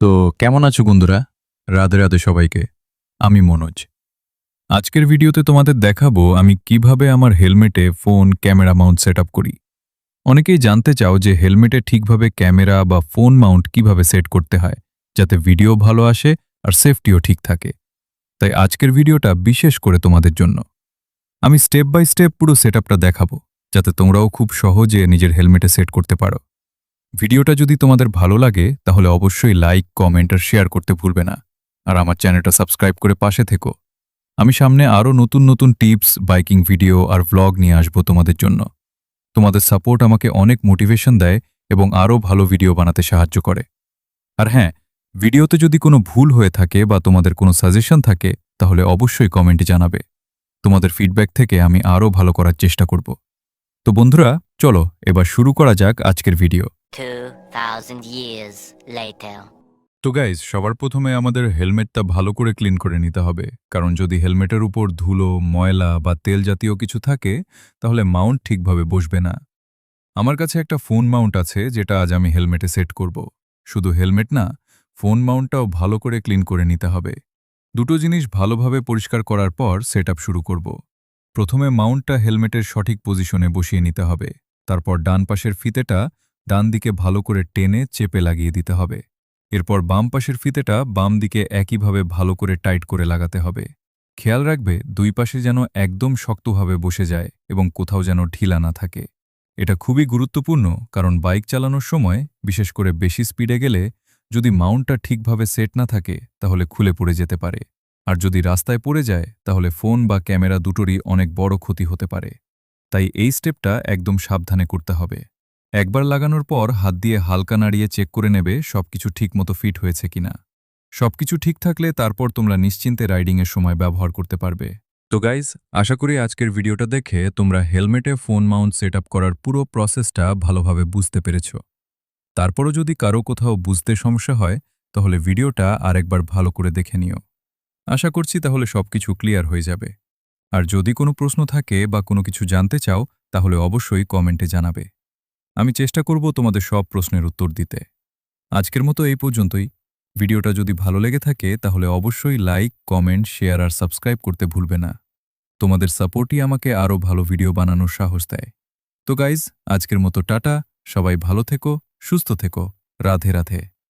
তো কেমন আছো বন্ধুরা? রাধে রাধে সবাইকে। আমি মনোজ। আজকের ভিডিওতে তোমাদের দেখাবো আমি কিভাবে আমার হেলমেটে ফোন ক্যামেরা মাউন্ট সেটআপ করি। অনেকেই জানতে চাও যে হেলমেটে ঠিকভাবে ক্যামেরা বা ফোন মাউন্ট কিভাবে সেট করতে হয়, যাতে ভিডিও ভালো আসে আর সেফটিও ঠিক থাকে। তাই আজকের ভিডিওটা বিশেষ করে তোমাদের জন্য। আমি স্টেপ বাই স্টেপ পুরো সেটআপটা দেখাবো, যাতে তোমরাও খুব সহজে নিজের হেলমেটে সেট করতে পারো। ভিডিওটা যদি তোমাদের ভালো লাগে তাহলে অবশ্যই লাইক, কমেন্ট আর শেয়ার করতে ভুলবে না। আর আমার চ্যানেলটা সাবস্ক্রাইব করে পাশে থেকো। আমি সামনে আরও নতুন নতুন টিপস, বাইকিং ভিডিও আর ভ্লগ নিয়ে আসবো তোমাদের জন্য। তোমাদের সাপোর্ট আমাকে অনেক মোটিভেশন দেয় এবং আরও ভালো ভিডিও বানাতে সাহায্য করে। আর হ্যাঁ, ভিডিওতে যদি কোনো ভুল হয়ে থাকে বা তোমাদের কোনো সাজেশন থাকে তাহলে অবশ্যই কমেন্টে জানাবে। তোমাদের ফিডব্যাক থেকে আমি আরও ভালো করার চেষ্টা করব। তো বন্ধুরা, চলো এবার শুরু করা যাক আজকের ভিডিও। 2,000 years later. তো গাইজ, সবার প্রথমে আমাদের হেলমেটটা ভালো করে ক্লিন করে নিতে হবে, কারণ যদি হেলমেটের উপর ধুলো, ময়লা বা তেল জাতীয় কিছু থাকে তাহলে মাউন্ট ঠিকভাবে বসবে না। আমার কাছে একটা ফোন মাউন্ট আছে যেটা আজ আমি হেলমেটে সেট করব। শুধু হেলমেট না, ফোন মাউন্টটাও ভালো করে ক্লিন করে নিতে হবে। দুটো জিনিস ভালোভাবে পরিষ্কার করার পর সেটআপ শুরু করব। প্রথমে মাউন্টটা হেলমেটের সঠিক পজিশনে বসিয়ে নিতে হবে। তারপর ডান পাশের ফিতেটা ডান দিকে ভালো করে টেনে চেপে লাগিয়ে দিতে হবে। এরপর বাম পাশের ফিতেটা বাম দিকে একইভাবে ভালো করে টাইট করে লাগাতে হবে। খেয়াল রাখবে দুই পাশে যেন একদম শক্তভাবে বসে যায় এবং কোথাও যেন ঢিলা না থাকে। এটা খুবই গুরুত্বপূর্ণ, কারণ বাইক চালানোর সময়, বিশেষ করে বেশি স্পিডে গেলে, যদি মাউন্টটা ঠিকভাবে সেট না থাকে তাহলে খুলে পড়ে যেতে পারে। আর যদি রাস্তায় পড়ে যায় তাহলে ফোন বা ক্যামেরা দুটোরই অনেক বড় ক্ষতি হতে পারে। তাই এই স্টেপটা একদম সাবধানে করতে হবে। একবার লাগানোর পর হাত দিয়ে হালকা নাড়িয়ে চেক করে নেবে সবকিছু ঠিকমতো ফিট হয়েছে কিনা। সবকিছু ঠিক থাকলে তারপর তোমরা নিশ্চিন্তে রাইডিংয়ের সময় ব্যবহার করতে পারবে। তো গাইজ, আশা করি আজকের ভিডিওটা দেখে তোমরা হেলমেটে ফোন মাউন্ট সেটআপ করার পুরো প্রসেসটা ভালোভাবে বুঝতে পেরেছ। তারপরও যদি কারো কোথাও বুঝতে সমস্যা হয় তাহলে ভিডিওটা আরেকবার ভালো করে দেখে নিও। আশা করছি তাহলে সবকিছু ক্লিয়ার হয়ে যাবে। আর যদি কোনো প্রশ্ন থাকে বা কোনো কিছু জানতে চাও তাহলে অবশ্যই কমেন্টে জানাবে। আমি চেষ্টা করব তোমাদের সব প্রশ্নের উত্তর দিতে। আজকের মতো এই পর্যন্তই। ভিডিওটা যদি ভালো লেগে থাকে তাহলে অবশ্যই লাইক, কমেন্ট, শেয়ার আর সাবস্ক্রাইব করতে ভুলবে না। তোমাদের সাপোর্টই আমাকে আরও ভালো ভিডিও বানানোর সাহস দেয়। তো গাইজ, আজকের মতো টাটা। সবাই ভালো থেকো, সুস্থ থেকো। রাধে রাধে।